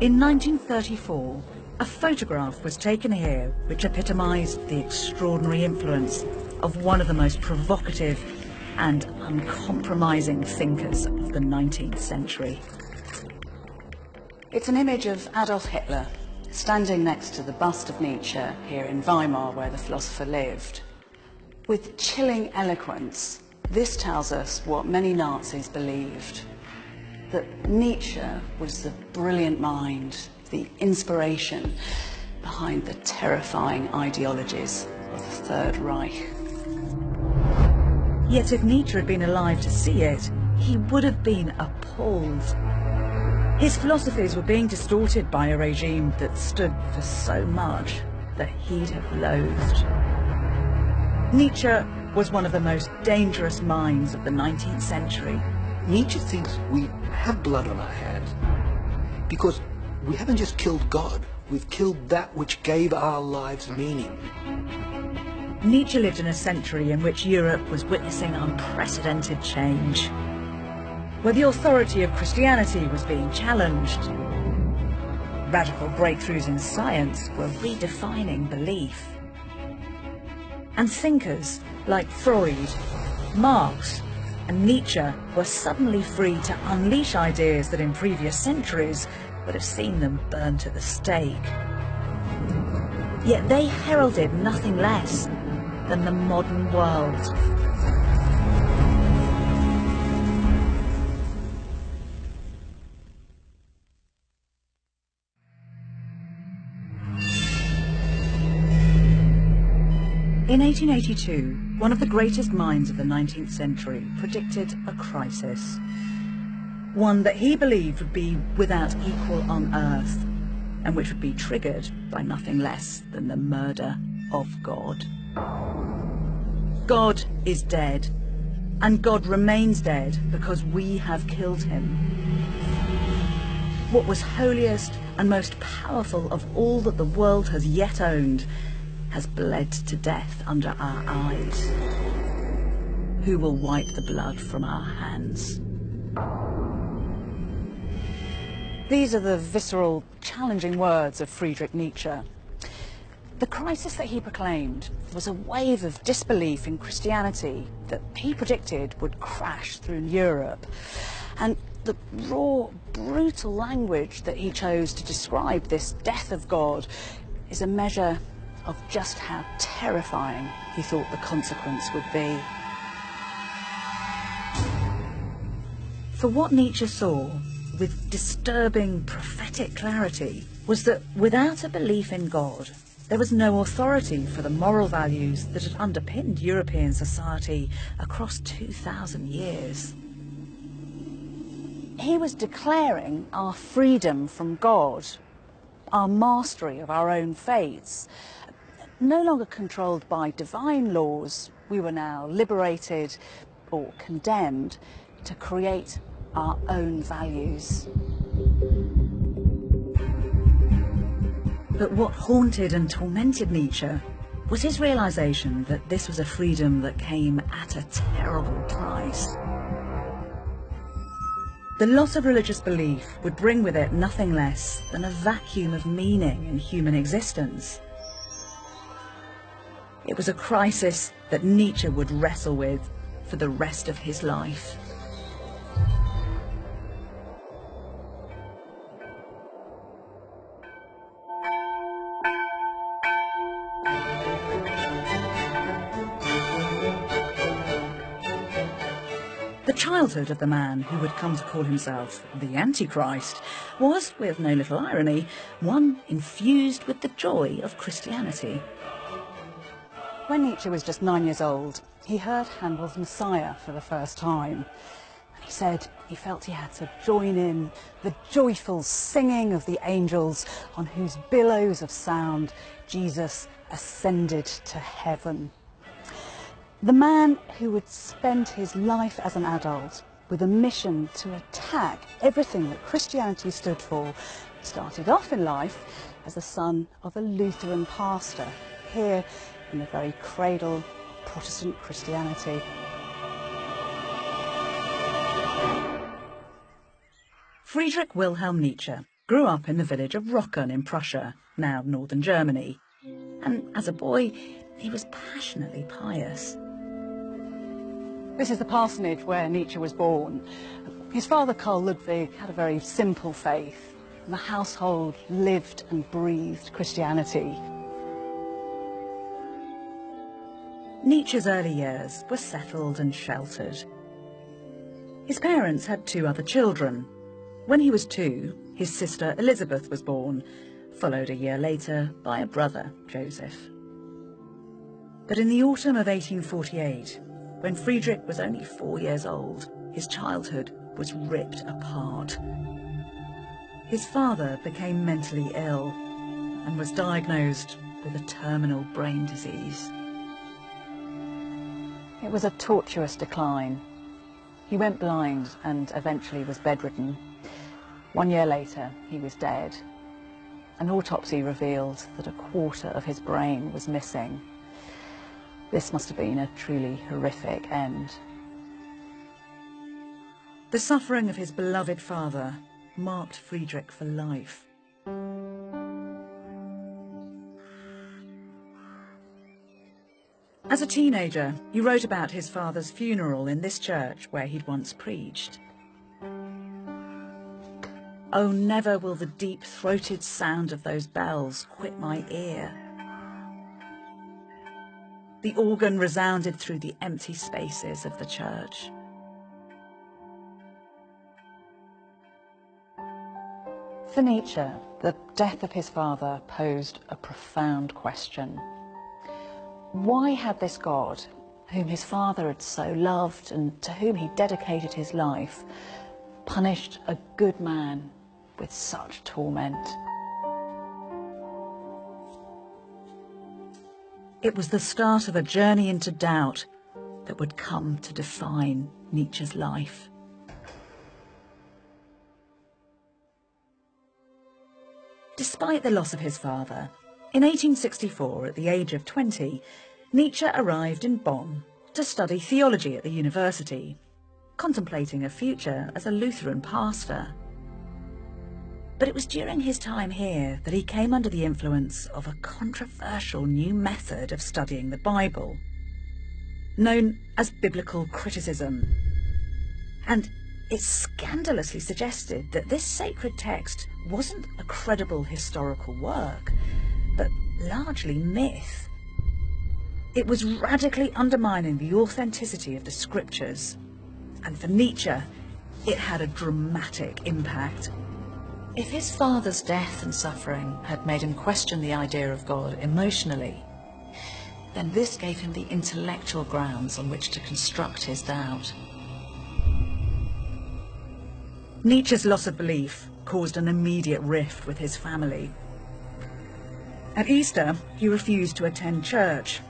In 1934, a photograph was taken here which epitomised the extraordinary influence of one of the most provocative and uncompromising thinkers of the 19th century. It's an image of Adolf Hitler standing next to the bust of Nietzsche here in Weimar, where the philosopher lived. With chilling eloquence, this tells us what many Nazis believed, that Nietzsche was the brilliant mind, the inspiration behind the terrifying ideologies of the Third Reich. Yet if Nietzsche had been alive to see it, he would have been appalled. His philosophies were being distorted by a regime that stood for so much that he'd have loathed. Nietzsche was one of the most dangerous minds of the 19th century. Nietzsche thinks we have blood on our hands because we haven't just killed God, we've killed that which gave our lives meaning. Nietzsche lived in a century in which Europe was witnessing unprecedented change, where the authority of Christianity was being challenged. Radical breakthroughs in science were redefining belief. And thinkers like Freud, Marx, and Nietzsche were suddenly free to unleash ideas that in previous centuries would have seen them burned at the stake. Yet they heralded nothing less than the modern world. In 1882, one of the greatest minds of the 19th century predicted a crisis. One that he believed would be without equal on Earth, and which would be triggered by nothing less than the murder of God. God is dead, and God remains dead because we have killed him. What was holiest and most powerful of all that the world has yet owned has bled to death under our eyes. Who will wipe the blood from our hands? These are the visceral, challenging words of Friedrich Nietzsche. The crisis that he proclaimed was a wave of disbelief in Christianity that he predicted would crash through Europe. And the raw, brutal language that he chose to describe this death of God is a measure of just how terrifying he thought the consequence would be. For what Nietzsche saw, with disturbing prophetic clarity, was that without a belief in God, there was no authority for the moral values that had underpinned European society across 2,000 years. He was declaring our freedom from God, our mastery of our own fates. No longer controlled by divine laws, we were now liberated or condemned to create our own values. But what haunted and tormented Nietzsche was his realization that this was a freedom that came at a terrible price. The loss of religious belief would bring with it nothing less than a vacuum of meaning in human existence. It was a crisis that Nietzsche would wrestle with for the rest of his life. The childhood of the man who would come to call himself the Antichrist was, with no little irony, one infused with the joy of Christianity. When Nietzsche was just 9 years old, he heard Handel's Messiah for the first time. He said he felt he had to join in the joyful singing of the angels on whose billows of sound Jesus ascended to heaven. The man who would spend his life as an adult with a mission to attack everything that Christianity stood for started off in life as the son of a Lutheran pastor here in the very cradle of Protestant Christianity. Friedrich Wilhelm Nietzsche grew up in the village of Rocken in Prussia, now northern Germany, and as a boy he was passionately pious. This is the parsonage where Nietzsche was born. His father, Karl Ludwig, had a very simple faith, and the household lived and breathed Christianity. Nietzsche's early years were settled and sheltered. His parents had 2 other children. When he was 2, his sister Elizabeth was born, followed a year later by a brother, Joseph. But in the autumn of 1848, when Friedrich was only 4 years old, his childhood was ripped apart. His father became mentally ill and was diagnosed with a terminal brain disease. It was a tortuous decline. He went blind and eventually was bedridden. 1 year later, he was dead. An autopsy revealed that a quarter of his brain was missing. This must have been a truly horrific end. The suffering of his beloved father marked Friedrich for life. As a teenager, he wrote about his father's funeral in this church where he'd once preached. "Oh, never will the deep-throated sound of those bells quit my ear." The organ resounded through the empty spaces of the church. For Nietzsche, the death of his father posed a profound question. Why had this God, whom his father had so loved and to whom he dedicated his life, punished a good man with such torment? It was the start of a journey into doubt that would come to define Nietzsche's life. Despite the loss of his father, in 1864, at the age of 20, Nietzsche arrived in Bonn to study theology at the university, contemplating a future as a Lutheran pastor. But it was during his time here that he came under the influence of a controversial new method of studying the Bible, known as biblical criticism. And it scandalously suggested that this sacred text wasn't a credible historical work, but largely myth. It was radically undermining the authenticity of the scriptures, and for Nietzsche, it had a dramatic impact. If his father's death and suffering had made him question the idea of God emotionally, then this gave him the intellectual grounds on which to construct his doubt. Nietzsche's loss of belief caused an immediate rift with his family. At Easter, he refused to attend church,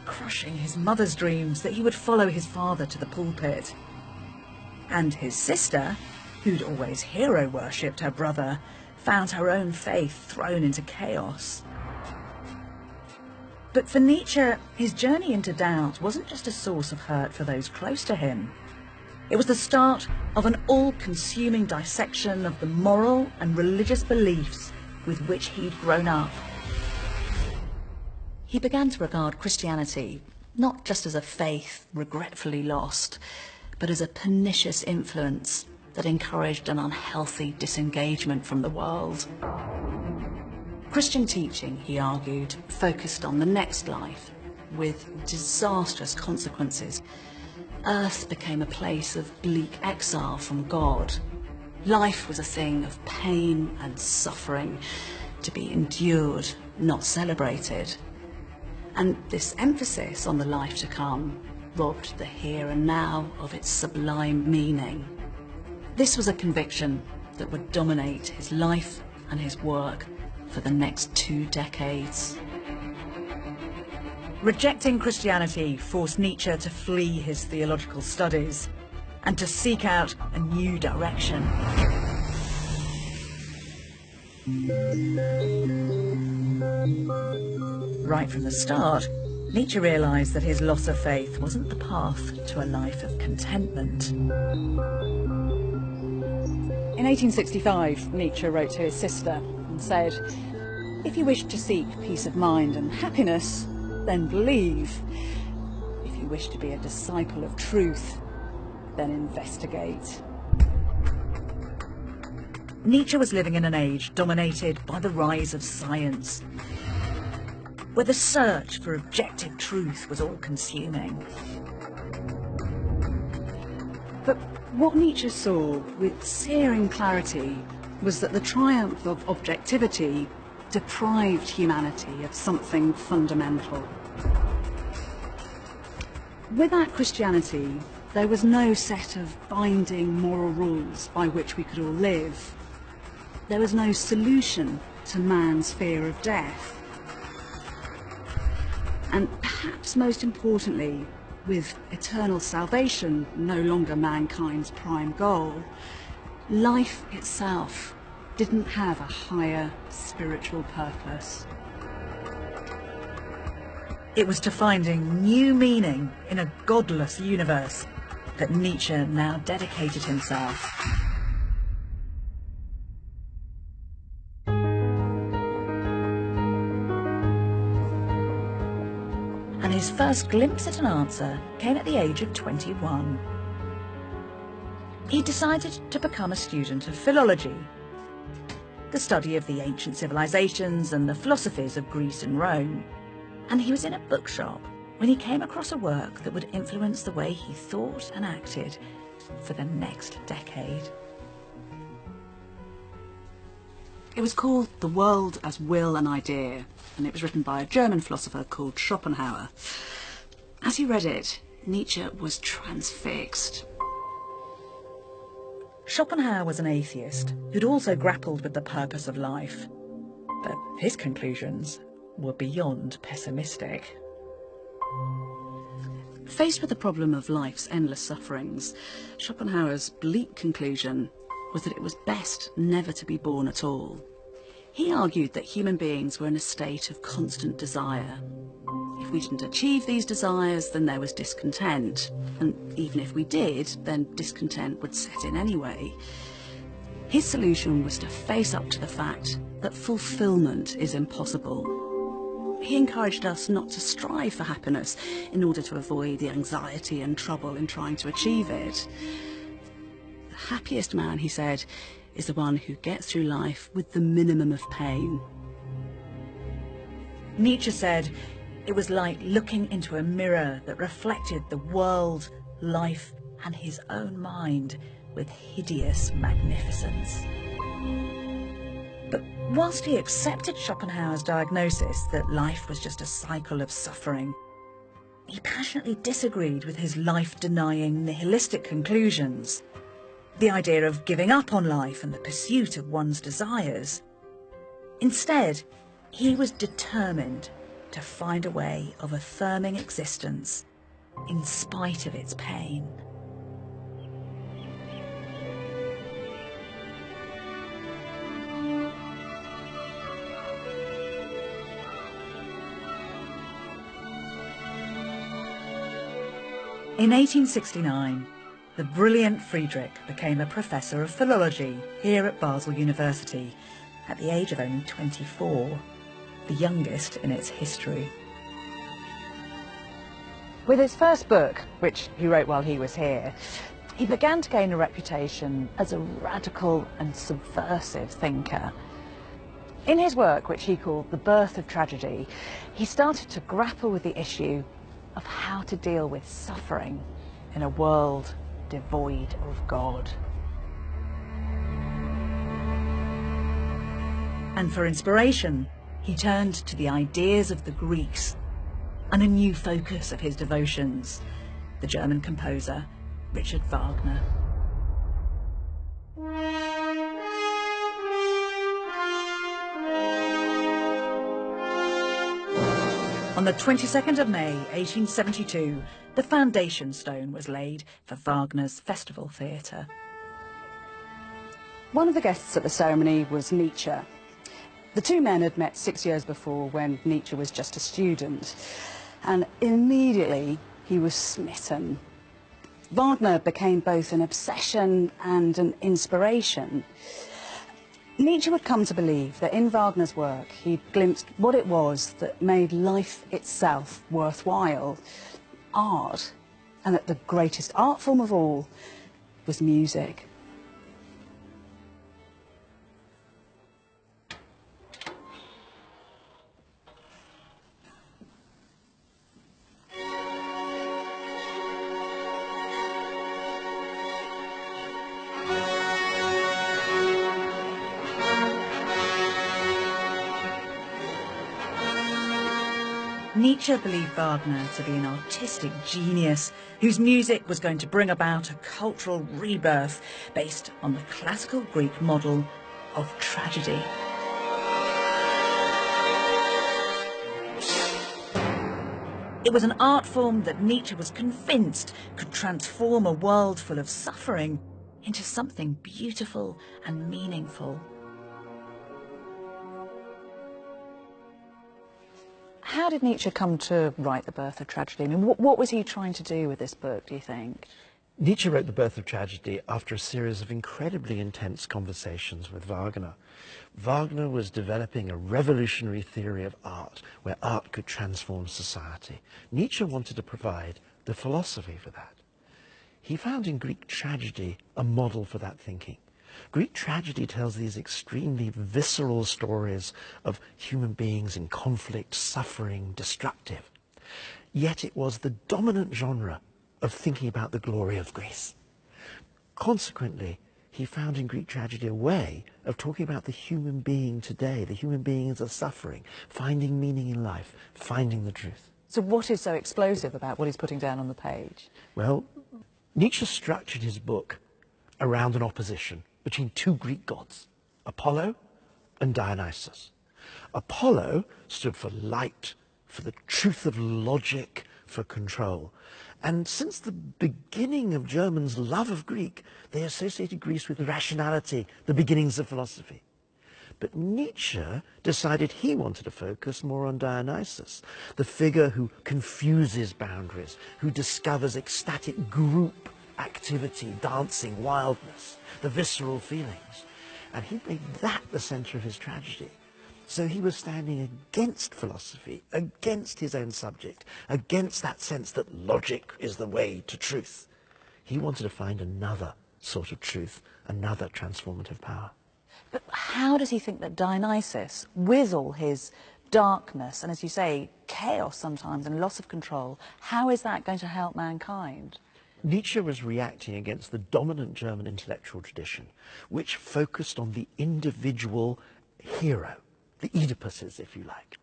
crushing his mother's dreams that he would follow his father to the pulpit. And his sister, who'd always hero-worshipped her brother, found her own faith thrown into chaos. But for Nietzsche, his journey into doubt wasn't just a source of hurt for those close to him. It was the start of an all-consuming dissection of the moral and religious beliefs with which he'd grown up. He began to regard Christianity not just as a faith regretfully lost, but as a pernicious influence that encouraged an unhealthy disengagement from the world. Christian teaching, he argued, focused on the next life, with disastrous consequences. Earth became a place of bleak exile from God. Life was a thing of pain and suffering, to be endured, not celebrated. And this emphasis on the life to come robbed the here and now of its sublime meaning. This was a conviction that would dominate his life and his work for the next 2 decades. Rejecting Christianity forced Nietzsche to flee his theological studies and to seek out a new direction. Right from the start, Nietzsche realised that his loss of faith wasn't the path to a life of contentment. In 1865, Nietzsche wrote to his sister and said, "If you wish to seek peace of mind and happiness, then believe. If you wish to be a disciple of truth, then investigate." Nietzsche was living in an age dominated by the rise of science, where the search for objective truth was all-consuming. But what Nietzsche saw with searing clarity was that the triumph of objectivity deprived humanity of something fundamental. Without Christianity, there was no set of binding moral rules by which we could all live. There was no solution to man's fear of death. And perhaps most importantly, with eternal salvation no longer mankind's prime goal, life itself didn't have a higher spiritual purpose. It was to finding new meaning in a godless universe that Nietzsche now dedicated himself. And his first glimpse at an answer came at the age of 21. He decided to become a student of philology, the study of the ancient civilizations and the philosophies of Greece and Rome. And he was in a bookshop when he came across a work that would influence the way he thought and acted for the next decade. It was called The World as Will and Idea, and it was written by a German philosopher called Schopenhauer. As he read it, Nietzsche was transfixed. Schopenhauer was an atheist who'd also grappled with the purpose of life, but his conclusions were beyond pessimistic. Faced with the problem of life's endless sufferings, Schopenhauer's bleak conclusion was that it was best never to be born at all. He argued that human beings were in a state of constant desire. If we didn't achieve these desires, then there was discontent. And even if we did, then discontent would set in anyway. His solution was to face up to the fact that fulfillment is impossible. He encouraged us not to strive for happiness in order to avoid the anxiety and trouble in trying to achieve it. The happiest man, he said, is the one who gets through life with the minimum of pain. Nietzsche said it was like looking into a mirror that reflected the world, life, and his own mind with hideous magnificence. But whilst he accepted Schopenhauer's diagnosis that life was just a cycle of suffering, he passionately disagreed with his life-denying nihilistic conclusions. The idea of giving up on life and the pursuit of one's desires. Instead, he was determined to find a way of affirming existence in spite of its pain. In 1869, the brilliant Friedrich became a professor of philology here at Basel University at the age of only 24, the youngest in its history. With his first book, which he wrote while he was here, he began to gain a reputation as a radical and subversive thinker. In his work, which he called The Birth of Tragedy, he started to grapple with the issue of how to deal with suffering in a world devoid of God. And for inspiration, he turned to the ideas of the Greeks and a new focus of his devotions, the German composer Richard Wagner. On the 22nd of May 1872, the foundation stone was laid for Wagner's Festival Theatre. One of the guests at the ceremony was Nietzsche. The two men had met 6 years before when Nietzsche was just a student, and immediately he was smitten. Wagner became both an obsession and an inspiration. Nietzsche would come to believe that in Wagner's work he'd glimpsed what it was that made life itself worthwhile, art, and that the greatest art form of all was music. Nietzsche believed Wagner to be an artistic genius whose music was going to bring about a cultural rebirth based on the classical Greek model of tragedy. It was an art form that Nietzsche was convinced could transform a world full of suffering into something beautiful and meaningful. How did Nietzsche come to write The Birth of Tragedy? I mean, what was he trying to do with this book, do you think? Nietzsche wrote The Birth of Tragedy after a series of incredibly intense conversations with Wagner. Wagner was developing a revolutionary theory of art, where art could transform society. Nietzsche wanted to provide the philosophy for that. He found in Greek tragedy a model for that thinking. Greek tragedy tells these extremely visceral stories of human beings in conflict, suffering, destructive. Yet it was the dominant genre of thinking about the glory of Greece. Consequently, he found in Greek tragedy a way of talking about the human being today, the human beings of suffering, finding meaning in life, finding the truth. So what is so explosive about what he's putting down on the page? Well, Nietzsche structured his book around an opposition between two Greek gods, Apollo and Dionysus. Apollo stood for light, for the truth of logic, for control. And since the beginning of Germans' love of Greek, they associated Greece with rationality, the beginnings of philosophy. But Nietzsche decided he wanted to focus more on Dionysus, the figure who confuses boundaries, who discovers ecstatic group activity, dancing, wildness, the visceral feelings. And he made that the center of his tragedy. So he was standing against philosophy, against his own subject, against that sense that logic is the way to truth. He wanted to find another sort of truth, another transformative power. But how does he think that Dionysus, with all his darkness and, as you say, chaos sometimes and loss of control, how is that going to help mankind? Nietzsche was reacting against the dominant German intellectual tradition, which focused on the individual hero, the Oedipuses, if you like.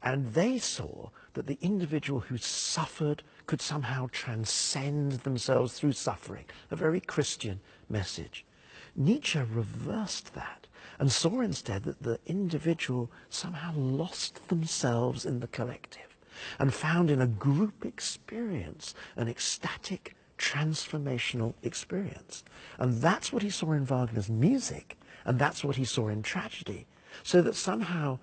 And they saw that the individual who suffered could somehow transcend themselves through suffering, a very Christian message. Nietzsche reversed that and saw instead that the individual somehow lost themselves in the collective and found in a group experience an ecstatic, transformational experience. And that's what he saw in Wagner's music, and that's what he saw in tragedy. So that somehow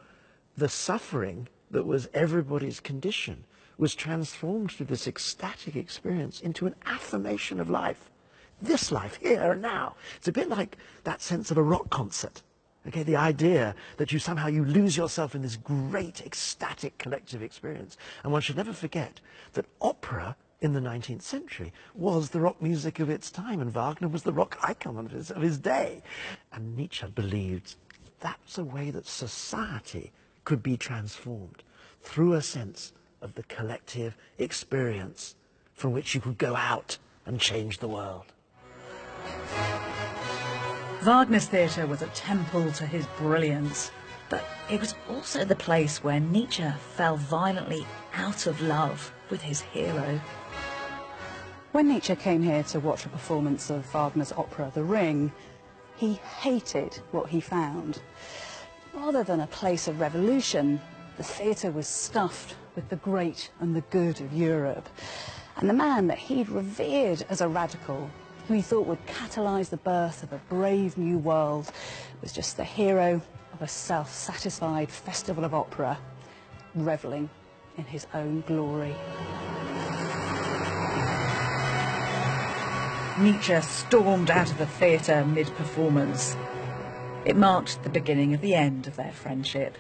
the suffering that was everybody's condition was transformed through this ecstatic experience into an affirmation of life. This life, here and now. It's a bit like that sense of a rock concert. Okay, the idea that you lose yourself in this great ecstatic collective experience. And one should never forget that opera in the 19th century was the rock music of its time, and Wagner was the rock icon of his day. And Nietzsche believed that's a way that society could be transformed, through a sense of the collective experience from which you could go out and change the world. Wagner's theatre was a temple to his brilliance, but it was also the place where Nietzsche fell violently out of love with his hero. When Nietzsche came here to watch a performance of Wagner's opera The Ring, he hated what he found. Rather than a place of revolution, the theatre was stuffed with the great and the good of Europe. And the man that he'd revered as a radical, who he thought would catalyse the birth of a brave new world, was just the hero of a self-satisfied festival of opera, revelling in his own glory. Nietzsche stormed out of the theatre mid-performance. It marked the beginning of the end of their friendship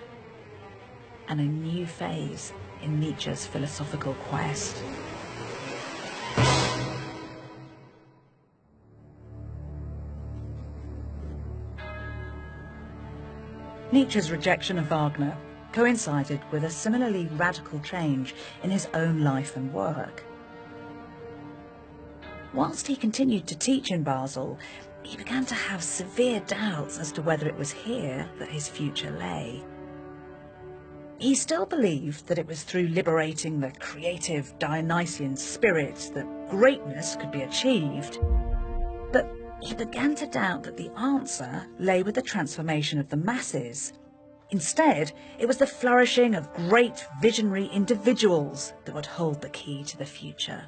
and a new phase in Nietzsche's philosophical quest. Nietzsche's rejection of Wagner coincided with a similarly radical change in his own life and work. Whilst he continued to teach in Basel, he began to have severe doubts as to whether it was here that his future lay. He still believed that it was through liberating the creative Dionysian spirit that greatness could be achieved, but he began to doubt that the answer lay with the transformation of the masses. Instead, it was the flourishing of great visionary individuals that would hold the key to the future.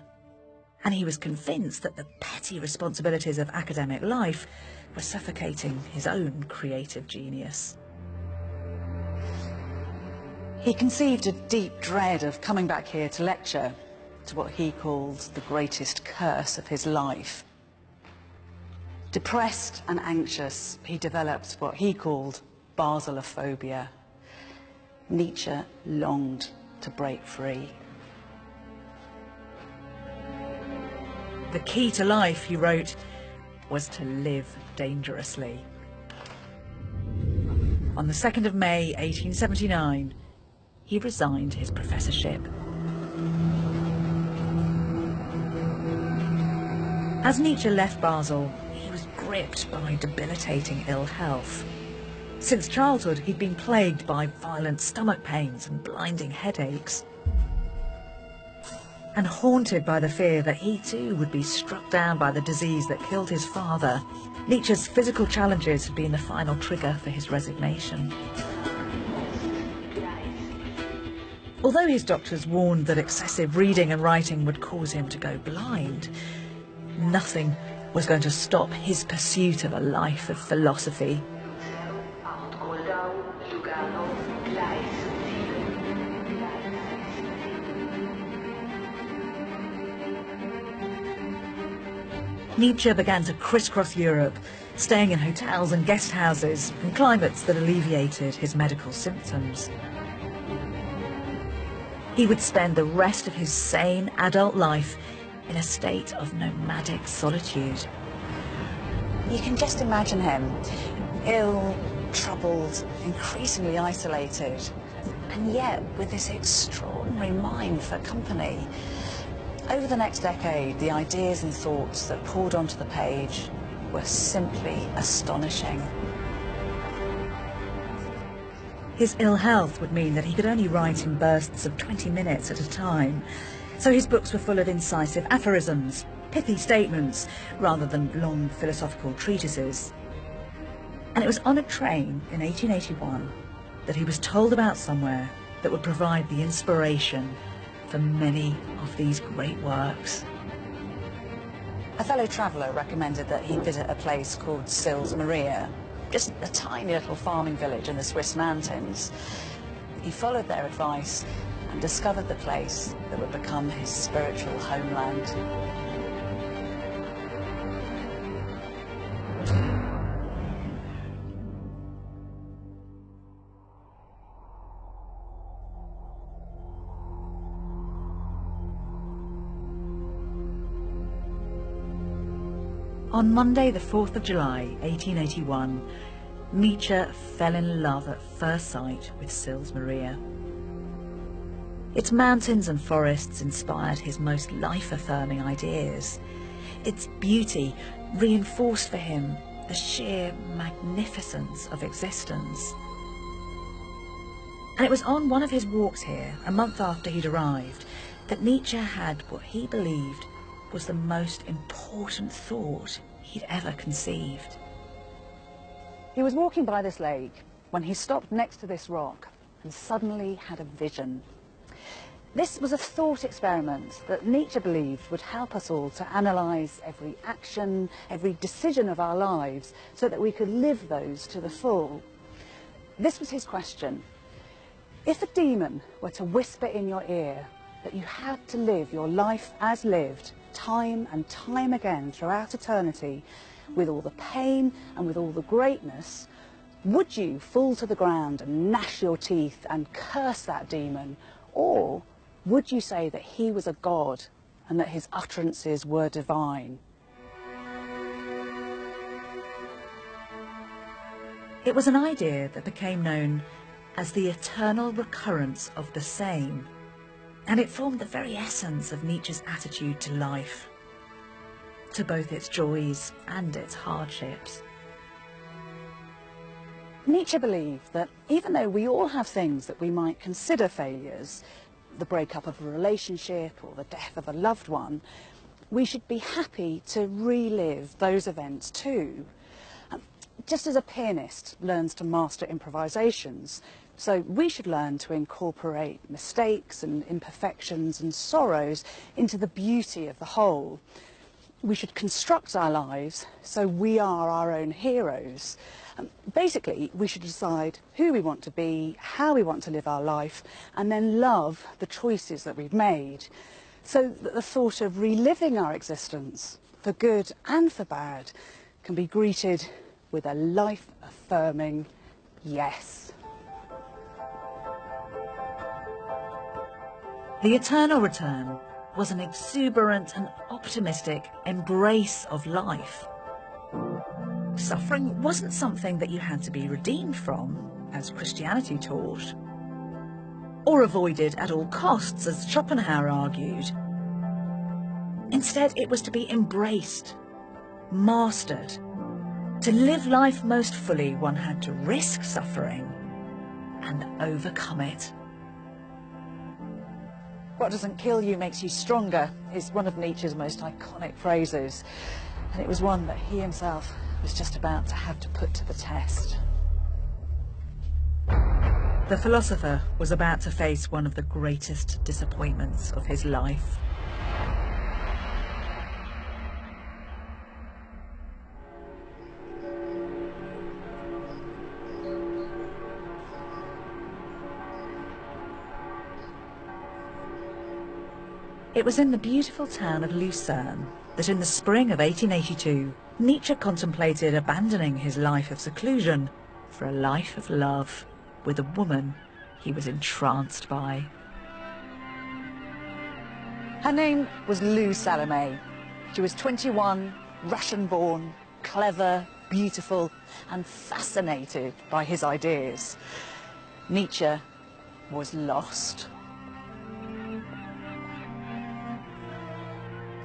And he was convinced that the petty responsibilities of academic life were suffocating his own creative genius. He conceived a deep dread of coming back here to lecture, to what he called the greatest curse of his life. Depressed and anxious, he developed what he called Baselophobia. Nietzsche longed to break free. The key to life, he wrote, was to live dangerously. On the 2nd of May 1879, he resigned his professorship. As Nietzsche left Basel, he was gripped by debilitating ill health. Since childhood, he'd been plagued by violent stomach pains and blinding headaches. And haunted by the fear that he too would be struck down by the disease that killed his father, Nietzsche's physical challenges had been the final trigger for his resignation. Although his doctors warned that excessive reading and writing would cause him to go blind, nothing was going to stop his pursuit of a life of philosophy. Nietzsche began to crisscross Europe, staying in hotels and guest houses in climates that alleviated his medical symptoms. He would spend the rest of his sane adult life in a state of nomadic solitude. You can just imagine him, ill, troubled, increasingly isolated, and yet with this extraordinary mind for company. Over the next decade, the ideas and thoughts that poured onto the page were simply astonishing. His ill health would mean that he could only write in bursts of 20 minutes at a time, so his books were full of incisive aphorisms, pithy statements, rather than long philosophical treatises. And it was on a train in 1881 that he was told about somewhere that would provide the inspiration for many of these great works. A fellow traveller recommended that he visit a place called Sils Maria, just a tiny little farming village in the Swiss mountains. He followed their advice and discovered the place that would become his spiritual homeland. On Monday, the 4th of July, 1881, Nietzsche fell in love at first sight with Sils Maria. Its mountains and forests inspired his most life-affirming ideas. Its beauty reinforced for him the sheer magnificence of existence. And it was on one of his walks here, a month after he'd arrived, that Nietzsche had what he believed was the most important thought he'd ever conceived. He was walking by this lake when he stopped next to this rock and suddenly had a vision. This was a thought experiment that Nietzsche believed would help us all to analyse every action, every decision of our lives, so that we could live those to the full. This was his question. If a demon were to whisper in your ear that you had to live your life as lived, time and time again throughout eternity, with all the pain and with all the greatness, would you fall to the ground and gnash your teeth and curse that demon? Or would you say that he was a god and that his utterances were divine? It was an idea that became known as the eternal recurrence of the same, and it formed the very essence of Nietzsche's attitude to life, to both its joys and its hardships. Nietzsche believed that even though we all have things that we might consider failures, the breakup of a relationship or the death of a loved one, we should be happy to relive those events too. Just as a pianist learns to master improvisations, so we should learn to incorporate mistakes and imperfections and sorrows into the beauty of the whole. We should construct our lives so we are our own heroes. Basically, we should decide who we want to be, how we want to live our life, and then love the choices that we've made, so that the thought of reliving our existence, for good and for bad, can be greeted with a life-affirming yes. The Eternal Return was an exuberant and optimistic embrace of life. Suffering wasn't something that you had to be redeemed from, as Christianity taught, or avoided at all costs, as Schopenhauer argued. Instead, it was to be embraced, mastered. To live life most fully, one had to risk suffering and overcome it. What doesn't kill you makes you stronger is one of Nietzsche's most iconic phrases, and it was one that he himself was just about to have to put to the test. The philosopher was about to face one of the greatest disappointments of his life. It was in the beautiful town of Lucerne that in the spring of 1882, Nietzsche contemplated abandoning his life of seclusion for a life of love with a woman he was entranced by. Her name was Lou Salome. She was 21, Russian-born, clever, beautiful, and fascinated by his ideas. Nietzsche was lost.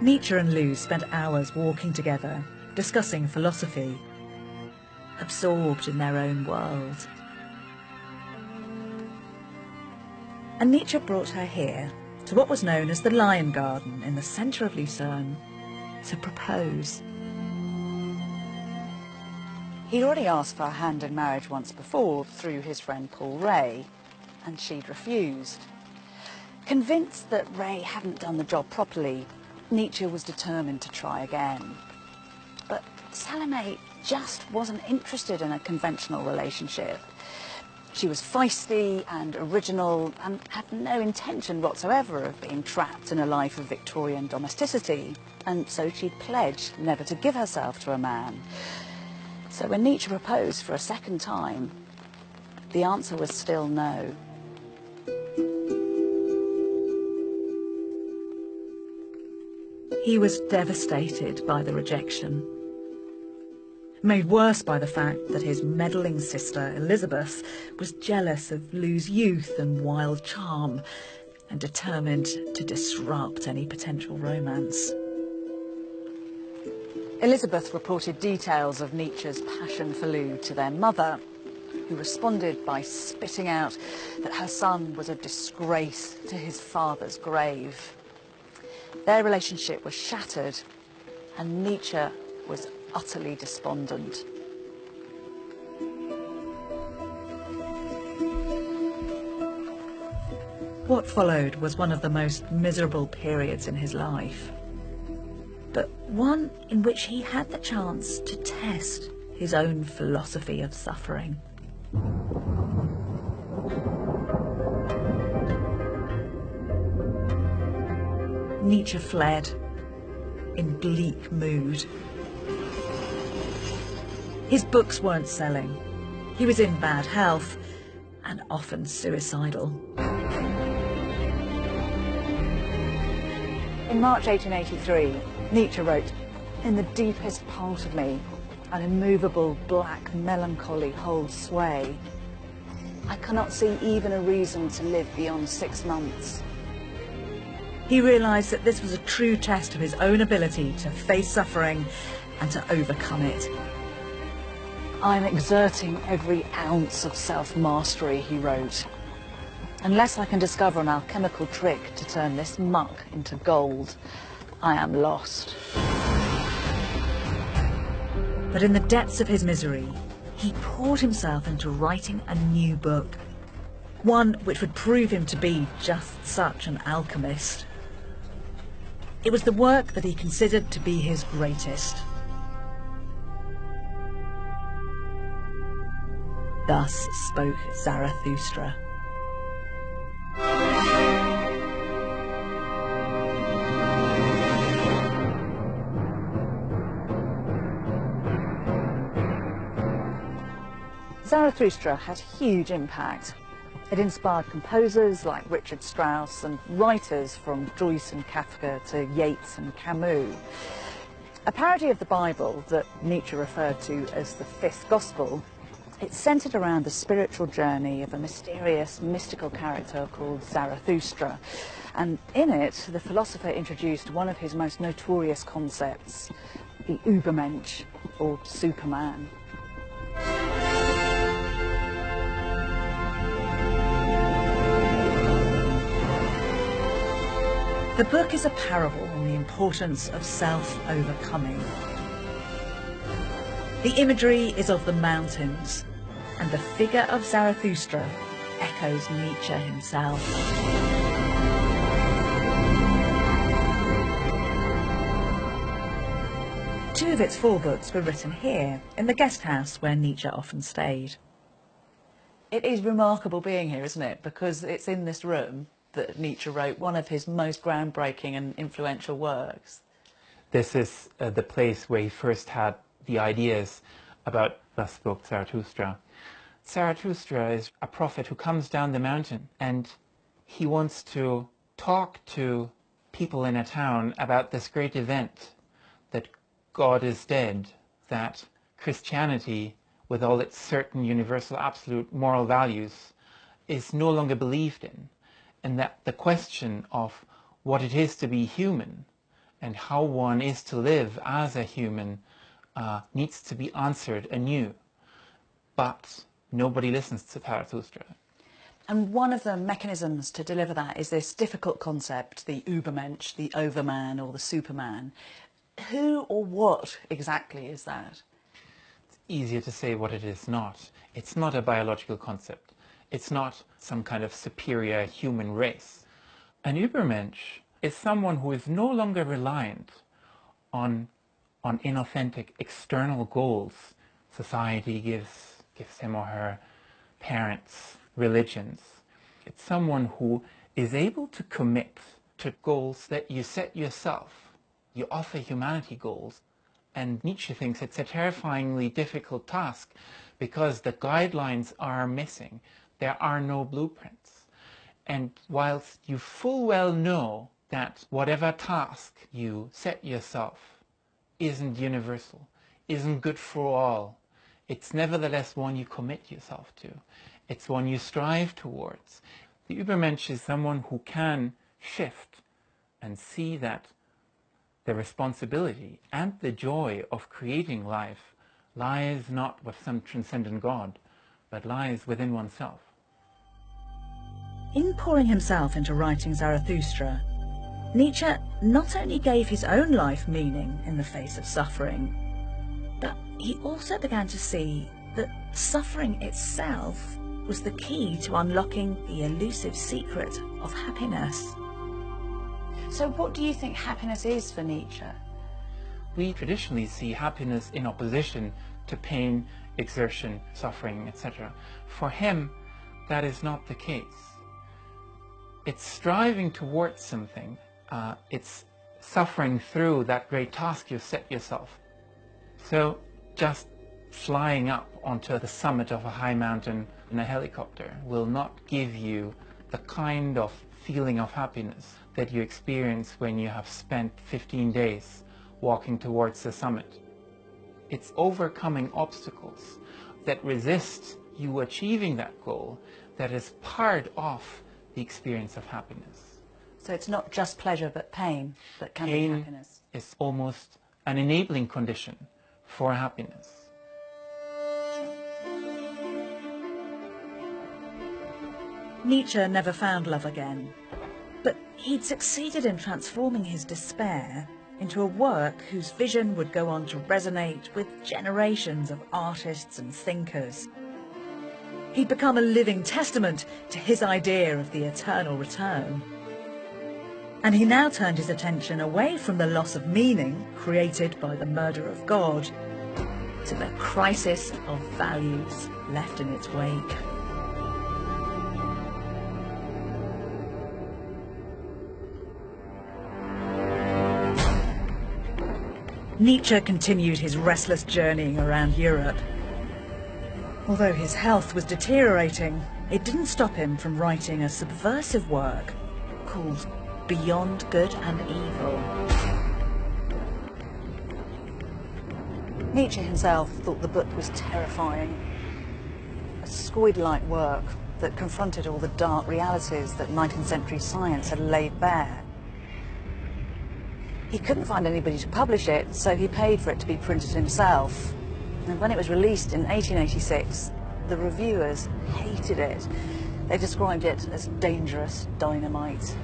Nietzsche and Lou spent hours walking together, discussing philosophy, absorbed in their own world. And Nietzsche brought her here, to what was known as the Lion Garden in the centre of Lucerne, to propose. He'd already asked for her hand in marriage once before through his friend Paul Ray, and she'd refused. Convinced that Ray hadn't done the job properly, Nietzsche was determined to try again. But Salome just wasn't interested in a conventional relationship. She was feisty and original and had no intention whatsoever of being trapped in a life of Victorian domesticity, and so she'd pledged never to give herself to a man. So when Nietzsche proposed for a second time, the answer was still no. He was devastated by the rejection, made worse by the fact that his meddling sister Elizabeth was jealous of Lou's youth and wild charm and determined to disrupt any potential romance. Elizabeth reported details of Nietzsche's passion for Lou to their mother, who responded by spitting out that her son was a disgrace to his father's grave. Their relationship was shattered, and Nietzsche was utterly despondent. What followed was one of the most miserable periods in his life, but one in which he had the chance to test his own philosophy of suffering. Nietzsche fled, in bleak mood. His books weren't selling. He was in bad health and often suicidal. In March 1883, Nietzsche wrote, "In the deepest part of me, an immovable black melancholy holds sway. I cannot see even a reason to live beyond 6 months." He realised that this was a true test of his own ability to face suffering and to overcome it. "I'm exerting every ounce of self-mastery," he wrote. "Unless I can discover an alchemical trick to turn this muck into gold, I am lost." But in the depths of his misery, he poured himself into writing a new book, one which would prove him to be just such an alchemist. It was the work that he considered to be his greatest. Thus spoke Zarathustra. Zarathustra had huge impact. It inspired composers like Richard Strauss and writers from Joyce and Kafka to Yeats and Camus. A parody of the Bible that Nietzsche referred to as the Fifth Gospel, it centred around the spiritual journey of a mysterious, mystical character called Zarathustra. And in it, the philosopher introduced one of his most notorious concepts, the Übermensch, or Superman. The book is a parable on the importance of self-overcoming. The imagery is of the mountains, and the figure of Zarathustra echoes Nietzsche himself. Two of its 4 books were written here, in the guest house where Nietzsche often stayed. It is remarkable being here, isn't it? Because it's in this room that Nietzsche wrote one of his most groundbreaking and influential works. This is the place where he first had the ideas about Thus Spoke Zarathustra. Zarathustra is a prophet who comes down the mountain, and he wants to talk to people in a town about this great event, that God is dead, that Christianity, with all its certain universal absolute moral values, is no longer believed in, and that the question of what it is to be human and how one is to live as a human needs to be answered anew. But nobody listens to Zarathustra. And one of the mechanisms to deliver that is this difficult concept, the Übermensch, the overman or the Superman. Who or what exactly is that? It's easier to say what it is not. It's not a biological concept. It's not some kind of superior human race. An Übermensch is someone who is no longer reliant on inauthentic external goals society gives him or her, parents, religions. It's someone who is able to commit to goals that you set yourself. You offer humanity goals, and Nietzsche thinks it's a terrifyingly difficult task because the guidelines are missing. There are no blueprints. And whilst you full well know that whatever task you set yourself isn't universal, isn't good for all, it's nevertheless one you commit yourself to. It's one you strive towards. The Übermensch is someone who can shift and see that the responsibility and the joy of creating life lies not with some transcendent God, but lies within oneself. In pouring himself into writing Zarathustra, Nietzsche not only gave his own life meaning in the face of suffering, but he also began to see that suffering itself was the key to unlocking the elusive secret of happiness. So what do you think happiness is for Nietzsche? We traditionally see happiness in opposition to pain, exertion, suffering, etc. For him, that is not the case. It's striving towards something. It's suffering through that great task you've set yourself. So just flying up onto the summit of a high mountain in a helicopter will not give you the kind of feeling of happiness that you experience when you have spent 15 days walking towards the summit. It's overcoming obstacles that resist you achieving that goal that is part of the experience of happiness. So it's not just pleasure but pain that can be happiness. Pain is almost an enabling condition for happiness. Nietzsche never found love again, but he'd succeeded in transforming his despair into a work whose vision would go on to resonate with generations of artists and thinkers. He'd become a living testament to his idea of the eternal return. And he now turned his attention away from the loss of meaning created by the murder of God to the crisis of values left in its wake. Nietzsche continued his restless journeying around Europe. Although his health was deteriorating, it didn't stop him from writing a subversive work called Beyond Good and Evil. Nietzsche himself thought the book was terrifying. A Scoid-like work that confronted all the dark realities that 19th century science had laid bare. He couldn't find anybody to publish it, so he paid for it to be printed himself. And when it was released in 1886, the reviewers hated it. They described it as dangerous dynamite.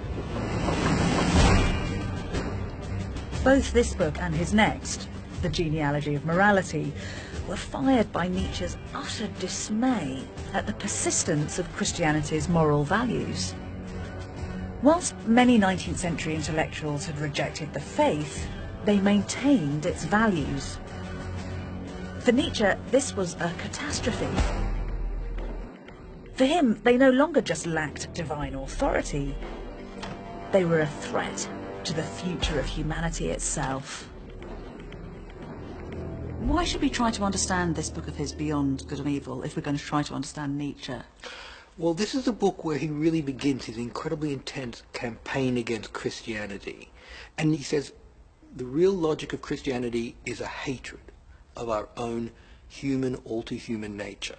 Both this book and his next, The Genealogy of Morality, were fired by Nietzsche's utter dismay at the persistence of Christianity's moral values. Whilst many 19th century intellectuals had rejected the faith, they maintained its values. For Nietzsche, this was a catastrophe. For him, they no longer just lacked divine authority, they were a threat to the future of humanity itself. Why should we try to understand this book of his, Beyond Good and Evil, if we're going to try to understand Nietzsche? Well, this is a book where he really begins his incredibly intense campaign against Christianity. And he says the real logic of Christianity is a hatred of our own human, all-too-human nature.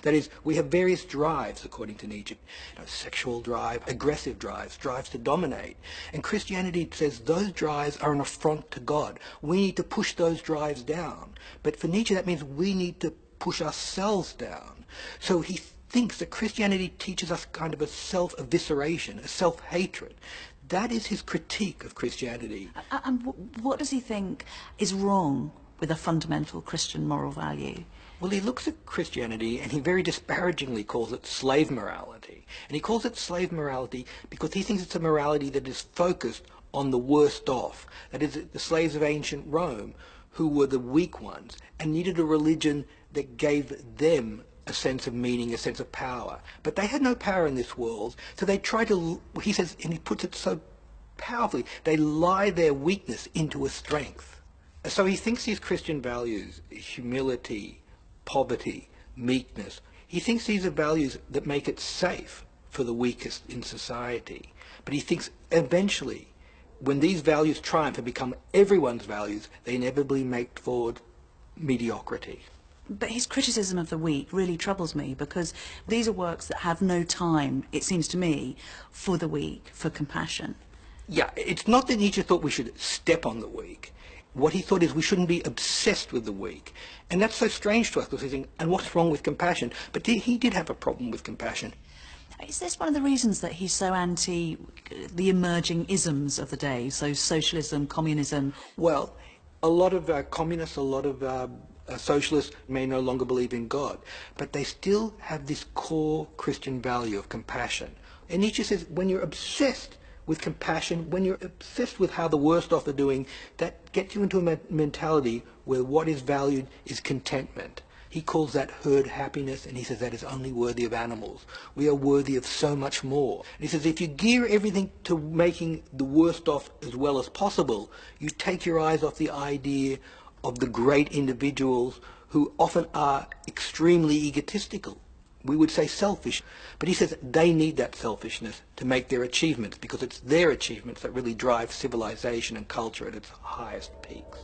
That is, we have various drives, according to Nietzsche, sexual drive, aggressive drives, drives to dominate. And Christianity says those drives are an affront to God. We need to push those drives down. But for Nietzsche, that means we need to push ourselves down. So he thinks that Christianity teaches us kind of a self-evisceration, a self-hatred. That is his critique of Christianity. And what does he think is wrong with a fundamental Christian moral value? Well, he looks at Christianity and he very disparagingly calls it slave morality. And he calls it slave morality because he thinks it's a morality that is focused on the worst off. That is, the slaves of ancient Rome, who were the weak ones and needed a religion that gave them a sense of meaning, a sense of power. But they had no power in this world, so they try to, he says, and he puts it so powerfully, they lie their weakness into a strength. So he thinks these Christian values, humility, poverty, meekness, he thinks these are values that make it safe for the weakest in society. But he thinks eventually, when these values triumph and become everyone's values, they inevitably make forward mediocrity. But his criticism of the weak really troubles me, because these are works that have no time, it seems to me, for the weak, for compassion. Yeah, it's not that Nietzsche thought we should step on the weak. What he thought is we shouldn't be obsessed with the weak. And that's so strange to us, because we think, and what's wrong with compassion? But he did have a problem with compassion. Is this one of the reasons that he's so anti the emerging isms of the day, so socialism, communism? Well, a lot of communists, a lot of socialists may no longer believe in God, but they still have this core Christian value of compassion. And Nietzsche says when you're obsessed with compassion, when you're obsessed with how the worst off are doing, that gets you into a mentality where what is valued is contentment. He calls that herd happiness, and he says that is only worthy of animals. We are worthy of so much more. And he says if you gear everything to making the worst off as well as possible, you take your eyes off the idea of the great individuals who often are extremely egotistical. We would say selfish. But he says they need that selfishness to make their achievements, because it's their achievements that really drive civilization and culture at its highest peaks.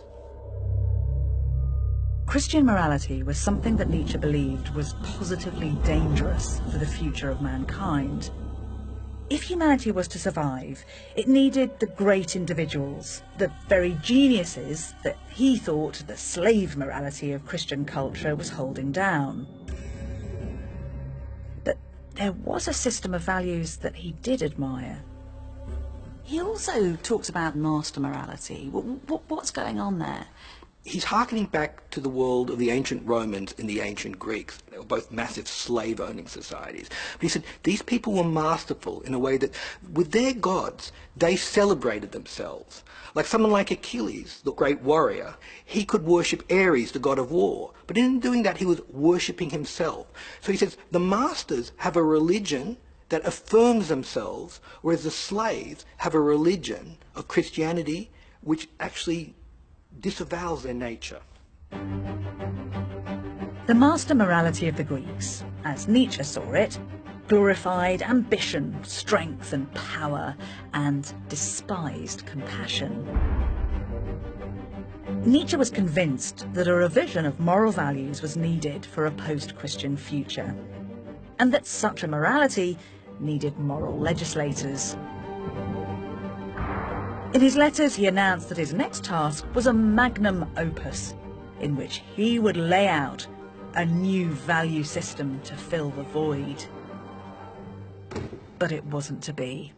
Christian morality was something that Nietzsche believed was positively dangerous for the future of mankind. If humanity was to survive, it needed the great individuals, the very geniuses that he thought the slave morality of Christian culture was holding down. But there was a system of values that he did admire. He also talks about master morality. What's going on there? He's hearkening back to the world of the ancient Romans and the ancient Greeks. They were both massive slave-owning societies. But he said these people were masterful in a way that with their gods, they celebrated themselves. Like someone like Achilles, the great warrior, he could worship Ares, the god of war. But in doing that, he was worshipping himself. So he says the masters have a religion that affirms themselves, whereas the slaves have a religion of Christianity which actually disavows their nature. The master morality of the Greeks, as Nietzsche saw it, glorified ambition, strength and power, and despised compassion. Nietzsche was convinced that a revision of moral values was needed for a post-Christian future, and that such a morality needed moral legislators. In his letters, he announced that his next task was a magnum opus, in which he would lay out a new value system to fill the void. But it wasn't to be.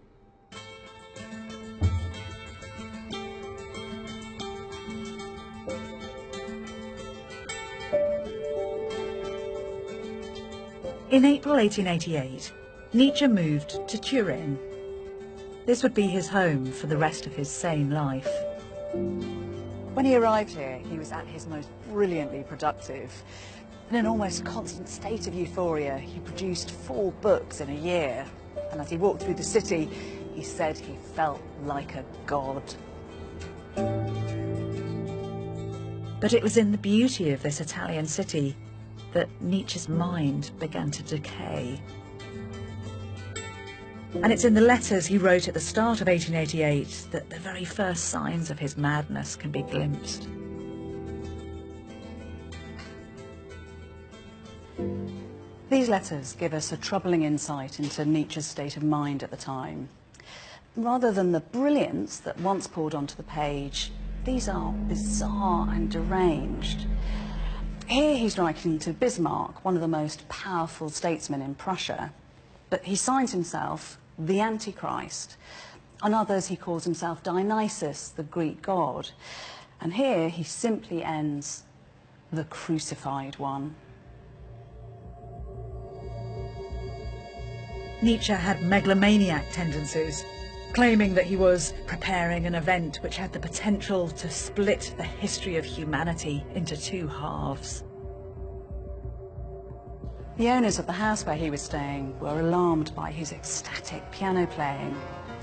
In April 1888, Nietzsche moved to Turin. This would be his home for the rest of his sane life. When he arrived here, he was at his most brilliantly productive. In an almost constant state of euphoria, he produced 4 books in a year. And as he walked through the city, he said he felt like a god. But it was in the beauty of this Italian city that Nietzsche's mind began to decay. And it's in the letters he wrote at the start of 1888 that the very first signs of his madness can be glimpsed. These letters give us a troubling insight into Nietzsche's state of mind at the time. Rather than the brilliance that once poured onto the page, these are bizarre and deranged. Here he's writing to Bismarck, one of the most powerful statesmen in Prussia, but he signs himself the Antichrist. On others he calls himself Dionysus, the Greek god. And here he simply ends, the crucified one. Nietzsche had megalomaniac tendencies, claiming that he was preparing an event which had the potential to split the history of humanity into 2 halves. The owners of the house where he was staying were alarmed by his ecstatic piano playing,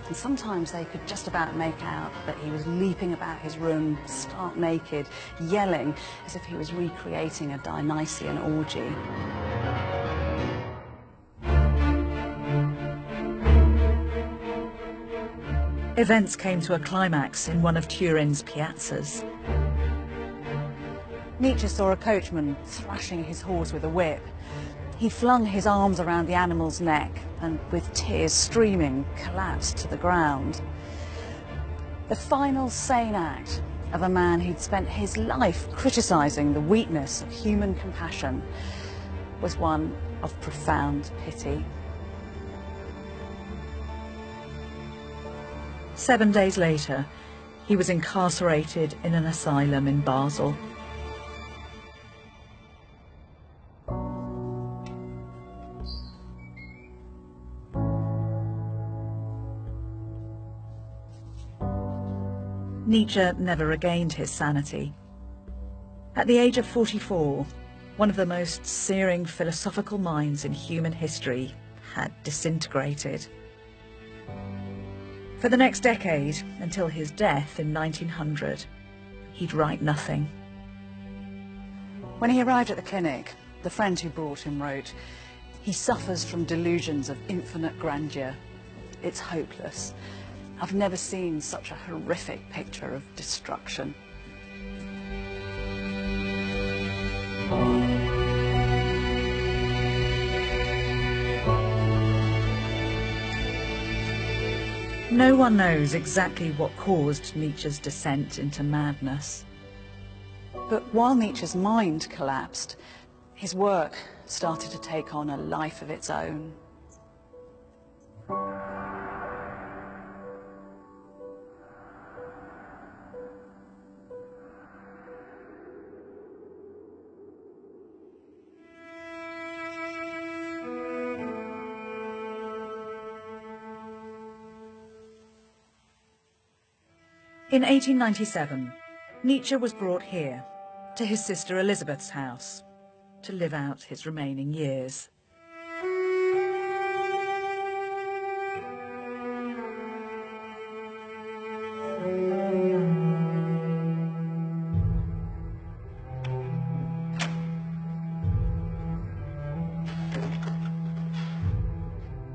and sometimes they could just about make out that he was leaping about his room, stark naked, yelling as if he was recreating a Dionysian orgy. Events came to a climax in one of Turin's piazzas. Nietzsche saw a coachman thrashing his horse with a whip. He flung his arms around the animal's neck and, with tears streaming, collapsed to the ground. The final sane act of a man who'd spent his life criticising the weakness of human compassion was one of profound pity. 7 days later, he was incarcerated in an asylum in Basel. Nietzsche never regained his sanity. At the age of 44, one of the most searing philosophical minds in human history, had disintegrated. For the next decade, until his death in 1900, he'd write nothing. When he arrived at the clinic, the friend who brought him wrote, "He suffers from delusions of infinite grandeur. It's hopeless. I've never seen such a horrific picture of destruction." No one knows exactly what caused Nietzsche's descent into madness. But while Nietzsche's mind collapsed, his work started to take on a life of its own. In 1897, Nietzsche was brought here, to his sister Elizabeth's house, to live out his remaining years.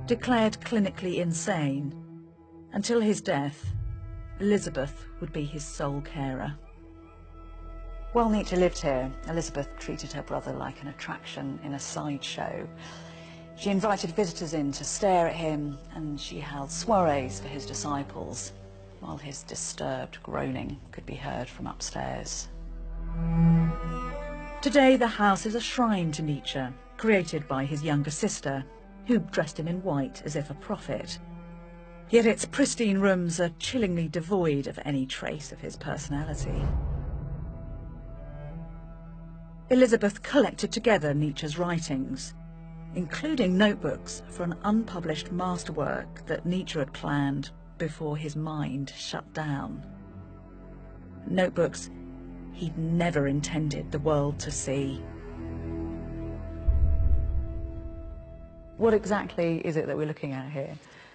Declared clinically insane, until his death, Elizabeth would be his sole carer. While Nietzsche lived here, Elizabeth treated her brother like an attraction in a sideshow. She invited visitors in to stare at him, and she held soirees for his disciples, while his disturbed groaning could be heard from upstairs. Today, the house is a shrine to Nietzsche, created by his younger sister, who dressed him in white as if a prophet. Yet its pristine rooms are chillingly devoid of any trace of his personality. Elizabeth collected together Nietzsche's writings, including notebooks for an unpublished masterwork that Nietzsche had planned before his mind shut down. Notebooks he'd never intended the world to see. What exactly is it that we're looking at here?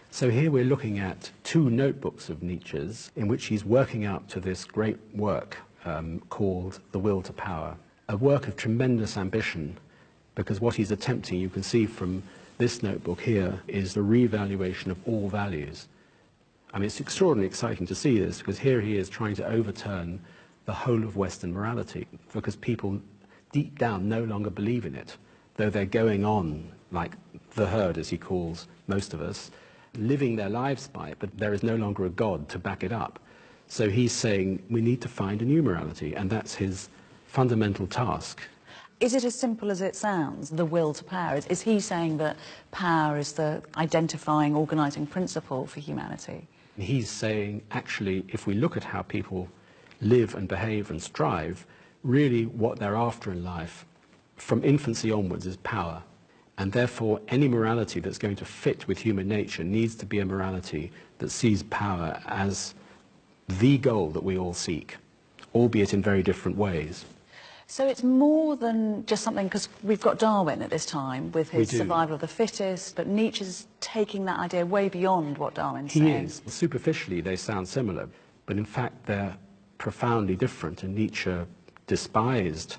So here we're looking at two notebooks of Nietzsche's in which he's working up to this great work called The Will to Power, a work of tremendous ambition, because what he's attempting, you can see from this notebook here, is the reevaluation of all values. I mean, it's extraordinarily exciting to see this, because here he is trying to overturn the whole of Western morality, because people deep down no longer believe in it, though they're going on, like the herd, as he calls most of us, living their lives by it, but there is no longer a God to back it up. So he's saying we need to find a new morality, and that's his fundamental task. Is it as simple as it sounds, the will to power? Is he saying that power is the identifying, organising principle for humanity? He's saying, actually, if we look at how people live and behave and strive, really what they're after in life, from infancy onwards, is power. And therefore, any morality that's going to fit with human nature needs to be a morality that sees power as the goal that we all seek, albeit in very different ways. So it's more than just something, because we've got Darwin at this time with his survival of the fittest, but Nietzsche's taking that idea way beyond what Darwin's saying. He is. Superficially, they sound similar, but in fact, they're profoundly different. And Nietzsche despised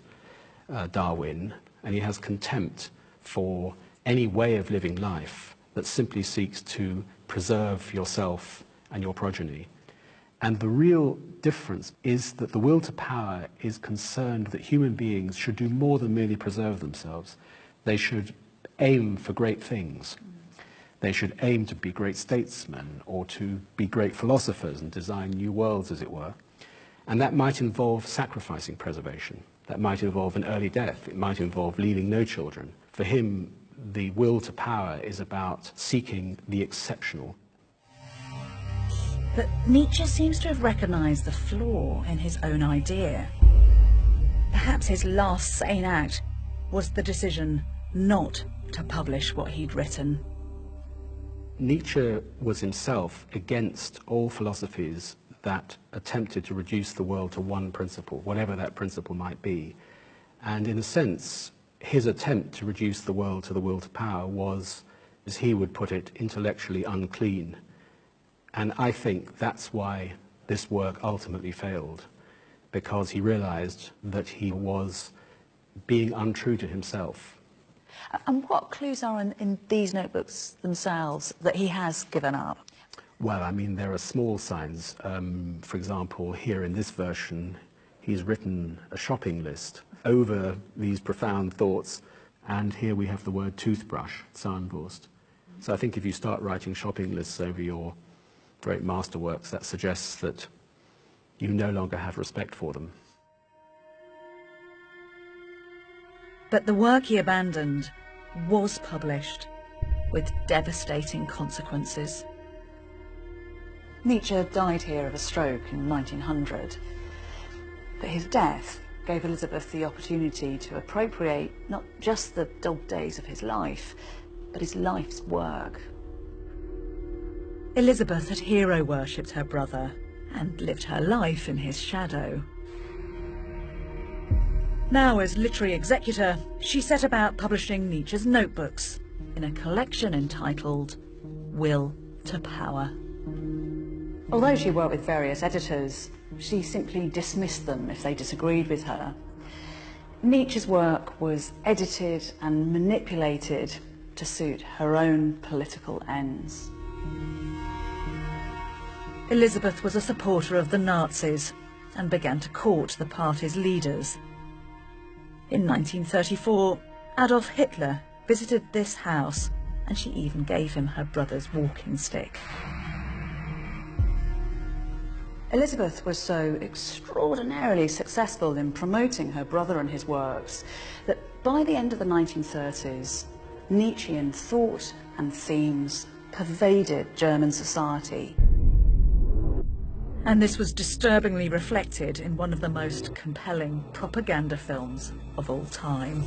Darwin, and he has contempt for any way of living life that simply seeks to preserve yourself and your progeny. And the real difference is that the will to power is concerned that human beings should do more than merely preserve themselves. They should aim for great things. They should aim to be great statesmen or to be great philosophers and design new worlds, as it were. And that might involve sacrificing preservation. That might involve an early death. It might involve leaving no children. For him, the will to power is about seeking the exceptional. But Nietzsche seems to have recognised the flaw in his own idea. Perhaps his last sane act was the decision not to publish what he'd written. Nietzsche was himself against all philosophies that attempted to reduce the world to one principle, whatever that principle might be. And in a sense, his attempt to reduce the world to the will to power was, as he would put it, intellectually unclean. And I think that's why this work ultimately failed, because he realized that he was being untrue to himself. And what clues are in these notebooks themselves that he has given up? Well, I mean, there are small signs. For example, here in this version, he's written a shopping list over these profound thoughts, and here we have the word toothbrush, Zahnbürste. So I think if you start writing shopping lists over your great masterworks, that suggests that you no longer have respect for them. But the work he abandoned was published with devastating consequences. Nietzsche died here of a stroke in 1900, but his death gave Elizabeth the opportunity to appropriate not just the dog days of his life, but his life's work. Elizabeth had hero-worshipped her brother and lived her life in his shadow. Now, as literary executor, she set about publishing Nietzsche's notebooks in a collection entitled Will to Power. Although she worked with various editors, she simply dismissed them if they disagreed with her. Nietzsche's work was edited and manipulated to suit her own political ends. Elizabeth was a supporter of the Nazis and began to court the party's leaders. In 1934, Adolf Hitler visited this house, and she even gave him her brother's walking stick. Elizabeth was so extraordinarily successful in promoting her brother and his works that by the end of the 1930s, Nietzschean thought and themes pervaded German society. And this was disturbingly reflected in one of the most compelling propaganda films of all time.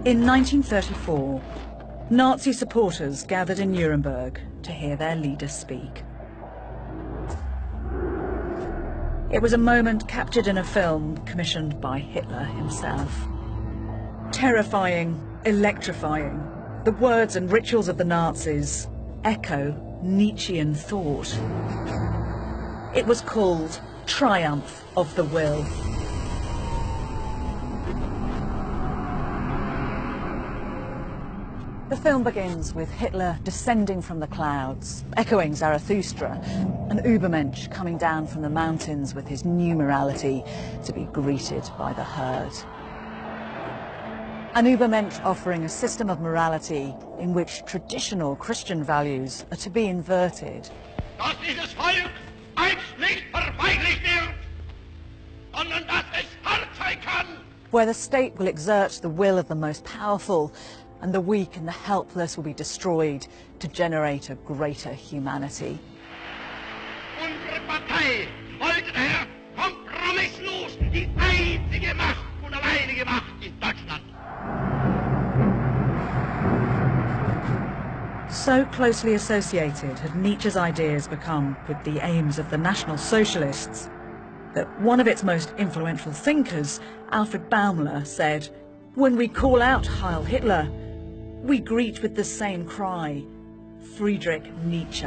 In 1934, Nazi supporters gathered in Nuremberg to hear their leader speak. It was a moment captured in a film commissioned by Hitler himself. Terrifying, electrifying, the words and rituals of the Nazis echo Nietzschean thought. It was called Triumph of the Will. The film begins with Hitler descending from the clouds, echoing Zarathustra, and Übermensch coming down from the mountains with his new morality to be greeted by the herd. An Übermensch offering a system of morality in which traditional Christian values are to be inverted. Dass dieses Volk einst nicht verweichlicht wird, sondern dass es hart sein kann. Where the state will exert the will of the most powerful, and the weak and the helpless will be destroyed to generate a greater humanity. Unsere Partei wollte daher kompromisslos die einzige Macht und alleinige Macht in Deutschland. So closely associated had Nietzsche's ideas become with the aims of the National Socialists that one of its most influential thinkers, Alfred Baumler, said, "When we call out Heil Hitler, we greet with the same cry, Friedrich Nietzsche."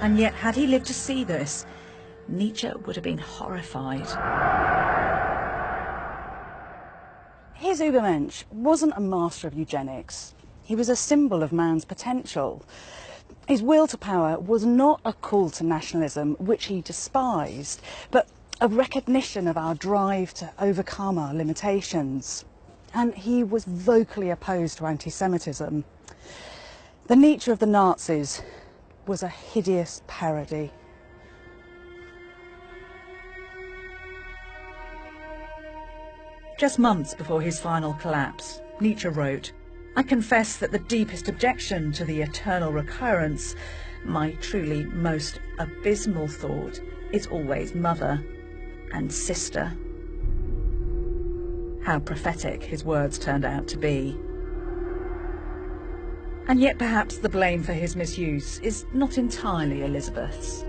And yet, had he lived to see this, Nietzsche would have been horrified. His Übermensch wasn't a master of eugenics. He was a symbol of man's potential. His will to power was not a call to nationalism, which he despised, but a recognition of our drive to overcome our limitations. And he was vocally opposed to anti-Semitism. The Nietzsche of the Nazis was a hideous parody. Just months before his final collapse, Nietzsche wrote, "I confess that the deepest objection to the eternal recurrence, my truly most abysmal thought, is always mother and sister." How prophetic his words turned out to be. And yet perhaps the blame for his misuse is not entirely Elizabeth's.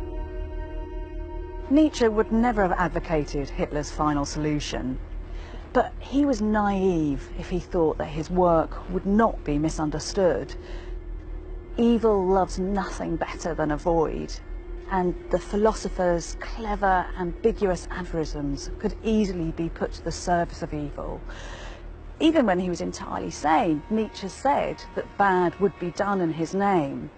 Nietzsche would never have advocated Hitler's final solution, but he was naive if he thought that his work would not be misunderstood. Evil loves nothing better than a void, and the philosopher's clever, ambiguous aphorisms could easily be put to the service of evil. Even when he was entirely sane, Nietzsche said that bad would be done in his name.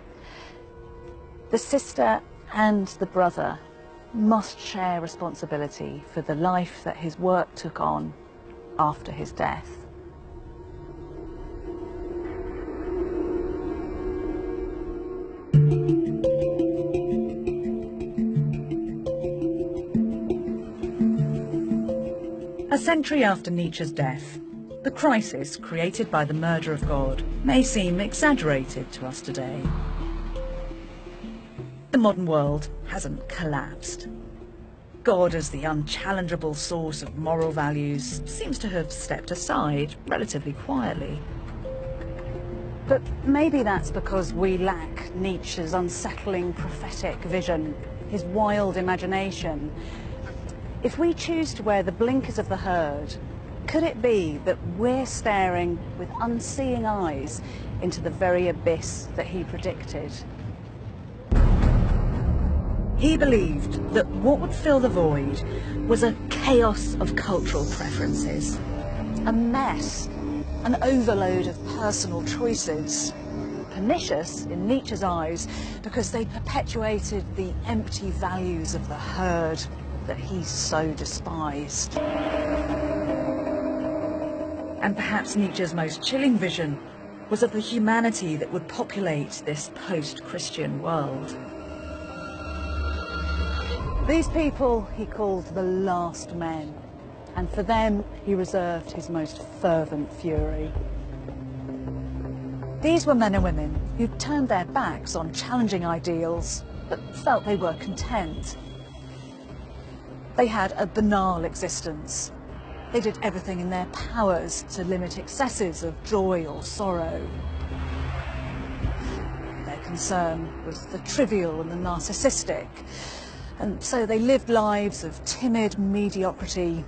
The sister and the brother must share responsibility for the life that his work took on after his death. A century after Nietzsche's death, the crisis created by the murder of God may seem exaggerated to us today. The modern world hasn't collapsed. God, as the unchallengeable source of moral values, seems to have stepped aside relatively quietly. But maybe that's because we lack Nietzsche's unsettling prophetic vision, his wild imagination. If we choose to wear the blinkers of the herd, could it be that we're staring with unseeing eyes into the very abyss that he predicted? He believed that what would fill the void was a chaos of cultural preferences, a mess, an overload of personal choices, pernicious in Nietzsche's eyes because they perpetuated the empty values of the herd that he so despised. And perhaps Nietzsche's most chilling vision was of the humanity that would populate this post-Christian world. These people he called the last men, and for them he reserved his most fervent fury. These were men and women who turned their backs on challenging ideals, but felt they were content. They had a banal existence. They did everything in their powers to limit excesses of joy or sorrow. Their concern was the trivial and the narcissistic, and so they lived lives of timid mediocrity,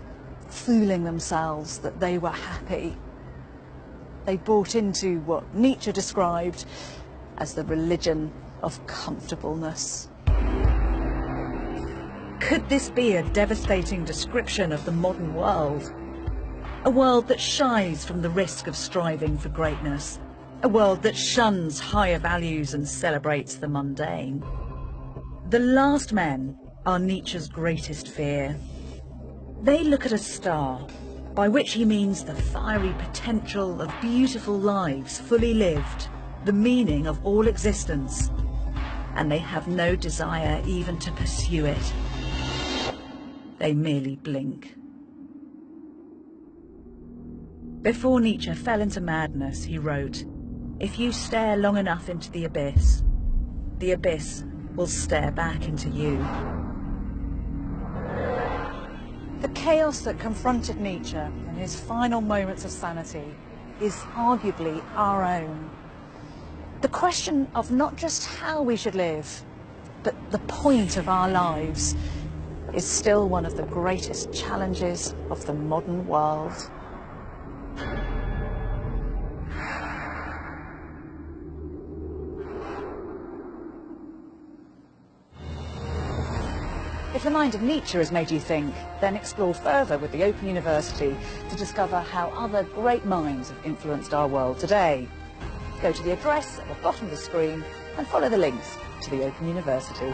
fooling themselves that they were happy. They bought into what Nietzsche described as the religion of comfortableness. Could this be a devastating description of the modern world? A world that shies from the risk of striving for greatness. A world that shuns higher values and celebrates the mundane. The last men are Nietzsche's greatest fear. They look at a star, by which he means the fiery potential of beautiful lives fully lived, the meaning of all existence, and they have no desire even to pursue it. They merely blink. Before Nietzsche fell into madness, he wrote, "If you stare long enough into the abyss will stare back into you." The chaos that confronted Nietzsche in his final moments of sanity is arguably our own. The question of not just how we should live, but the point of our lives is still one of the greatest challenges of the modern world. If the mind of Nietzsche has made you think, then explore further with the Open University to discover how other great minds have influenced our world today. Go to the address at the bottom of the screen and follow the links to the Open University.